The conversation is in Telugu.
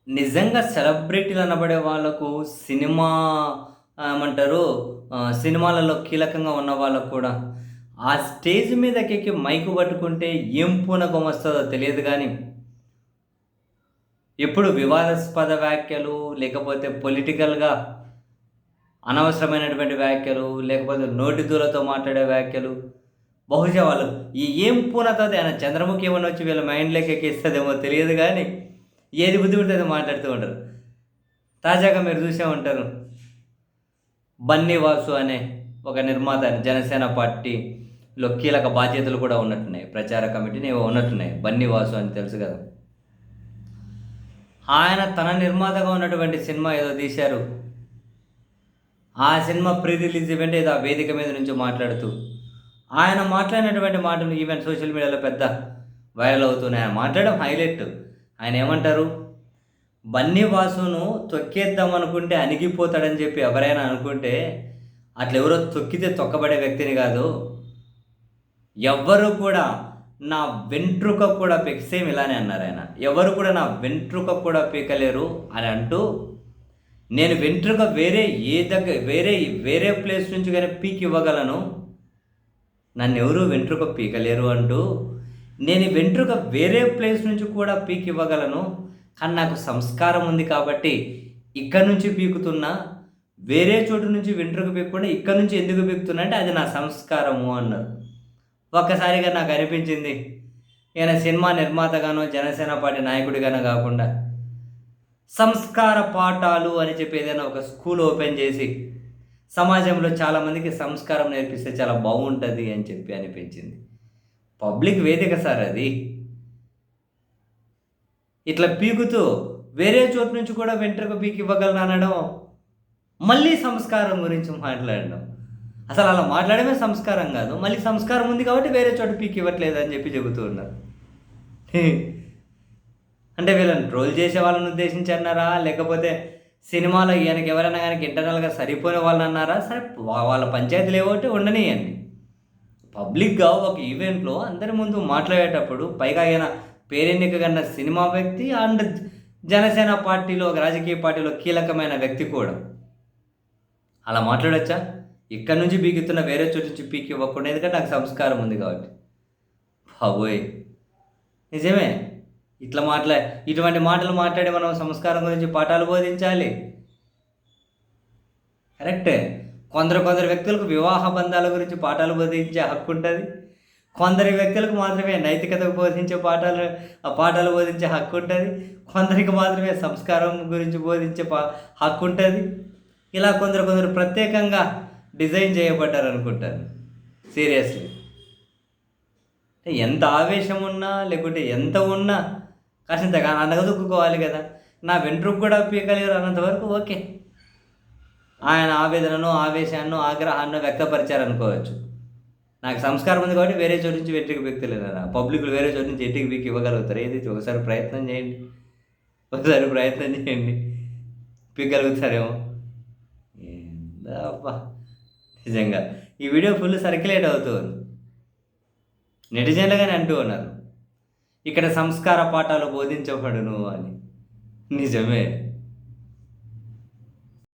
నిజంగా సెలబ్రిటీలు అనబడే వాళ్ళకు సినిమా ఏమంటారు సినిమాలలో కీలకంగా ఉన్న వాళ్ళకు కూడా ఆ స్టేజ్ మీదకెక్కి మైకు పట్టుకుంటే ఏం పూనకం వస్తదో తెలియదు గానీ, ఎప్పుడు వివాదాస్పద వ్యాఖ్యలు, లేకపోతే పొలిటికల్‌గా అనవసరమైనటువంటి వ్యాఖ్యలు, లేకపోతే నోటి దూలతో మాట్లాడే వ్యాఖ్యలు, బహుశా వాళ్ళు ఏం పూనకది ఆయన చంద్రముఖి ఏమన్నా వచ్చి వీళ్ళ మైండ్‌లోకి ఎక్కిస్తదేమో తెలియదు గానీ, ఏది బుద్ధి పుడితే అది మాట్లాడుతూ ఉంటారు. తాజాగా మీరు చూసే ఉంటారు. 'బన్నీ వాసు' అనే ఒక నిర్మాత జనసేన పార్టీలో కీలక బాధ్యతలు కూడా ఉన్నట్టున్నాయి. ప్రచార కమిటీని ఏవో ఉన్నట్టున్నాయి. 'బన్నీ వాసు' అని తెలుసు కదా! ఆయన తన నిర్మాతగా ఉన్నటువంటి సినిమా ఏదో తీశారు. ఆ సినిమా ప్రీ రిలీజ్ ఈవెంట్ ఏదో ఆ వేదిక మీద నుంచి మాట్లాడుతూ, ఆయన మాట్లాడినటువంటి మాటలు ఈవెన్ సోషల్ మీడియాలో పెద్ద వైరల్ అవుతున్నాయి. ఆయన మాట్లాడడం హైలైట్. ఆయన ఏమంటారు? బన్నీ వాసును తొక్కేద్దాం అనుకుంటే అణిగిపోతాడని చెప్పి ఎవరైనా అనుకుంటే, అట్లెవరో తొక్కితే తొక్కబడే వ్యక్తిని గాదు. ఎవ్వరు కూడా నా వెంట్రుక కూడా సేమ్ ఇలానే అన్నారాయన. ఎవరు కూడా నా వెంట్రుక కూడా పీకలేరు అని అంటూ, నేను వెంట్రుక వేరే ప్లేస్ నుంచి గాని పీకి ఇవ్వగలను. నన్నెవరు వెంట్రుక పీకలేరు అంటూ, నేను ఈ వెంట్రుక వేరే ప్లేస్ నుంచి కూడా పీకి ఇవ్వగలను. కానీ నాకు సంస్కారం ఉంది కాబట్టి ఇక్కడి నుంచి పీకుతున్నా. వేరే చోటు నుంచి వెంట్రుక పీకకుండా ఇక్కడి నుంచి ఎందుకు పీకుతున్నా అంటే అది నా సంస్కారము అన్నారు. ఒక్కసారిగా నాకు అనిపించింది, ఈయన సినిమా నిర్మాతగానో, జనసేన పార్టీ నాయకుడిగానో కాకుండా సంస్కార పాఠాలు అని చెప్పి ఏదైనా ఒక స్కూల్ ఓపెన్ చేసి సమాజంలో చాలామందికి సంస్కారం నేర్పిస్తే చాలా బాగుంటుంది అని చెప్పి అనిపించింది. పబ్లిక్ వేదిక సార్ అది. ఇట్లా పీకుతూ వేరే చోటు నుంచి కూడా వెంట్రుక పీకి ఇవ్వగలను అనడం, మళ్ళీ సంస్కారం గురించి మాట్లాడడం. అసలు అలా మాట్లాడమే సంస్కారం కాదు. మళ్ళీ సంస్కారం ఉంది కాబట్టి వేరే చోట పీకి ఇవ్వట్లేదు అని చెప్పి చెబుతూ ఉన్నారు. అంటే వీళ్ళని ట్రోల్ చేసే వాళ్ళని ఉద్దేశించి అన్నారా? లేకపోతే సినిమాలో ఈయనకి ఎవరైనా కానీ ఇంటర్నల్‌గా సరిపోయిన వాళ్ళని అన్నారా? సరే వాళ్ళ పంచాయతీలు ఏవోటి ఉండనియండి. పబ్లిక్‌గా ఒక ఈవెంట్‌లో అందరి ముందు మాట్లాడేటప్పుడు పైగా ఆయన పేరెన్నిక కన్న సినిమా వ్యక్తి అండ్ జనసేన పార్టీలో ఒక రాజకీయ పార్టీలో కీలకమైన వ్యక్తి కూడా. అలా మాట్లాడొచ్చా? ఇక్కడి నుంచి పీకుతున్న వేరే చోటు నుంచి పీకి ఇవ్వకుండా ఎందుకంటే నాకు సంస్కారం ఉంది కాబట్టి. బాబోయ్! నిజమే. ఇటువంటి మాటలు మాట్లాడి మనం సంస్కారం గురించి పాఠాలు బోధించాలి. కరెక్టే. కొందరు వ్యక్తులకు వివాహ బంధాల గురించి పాఠాలు బోధించే హక్కు ఉంటది. కొందరి వ్యక్తులకు మాత్రమే నైతికతకు బోధించే పాఠాలు బోధించే హక్కు ఉంటది. కొందరికి మాత్రమే సంస్కారం గురించి బోధించే హక్కు ఉంటది. ఇలా కొందరు ప్రత్యేకంగా డిజైన్ చేయబడ్డారనుకుంటాను. సీరియస్‌లీ. ఎంత ఆవేశం ఉన్నా, లేకుంటే ఎంత ఉన్నా కాసింత అనగదొక్కుకోవాలి కదా! నా వెంట్రుక కూడా పీకలేరు అన్నంత వరకు ఓకే. ఆయన ఆవేదననో, ఆవేశాన్నో, ఆగ్రహాన్నో వ్యక్తపరిచారనుకోవచ్చు. నాకు సంస్కారం ఉంది కాబట్టి వేరే చోటు నుంచి వెంట్రుక పీకుతలేననా? పబ్లిక్‌లు వేరే చోటు నుంచి ఎట్టికి పీకి ఇవ్వగలుగుతారు. ఏది ఒకసారి ప్రయత్నం చేయండి. ఒకసారి ప్రయత్నం చేయండి. పీకగలుగుతారేమో. ఏందబ్బా! నిజంగా. ఈ వీడియో ఫుల్ సర్క్యులేట్ అవుతూ ఉంది. నెటిజన్లుగానే అంటూ ఉన్నారు. ఇక్కడ సంస్కార పాఠాలు బోధించబడును అని. నిజమే.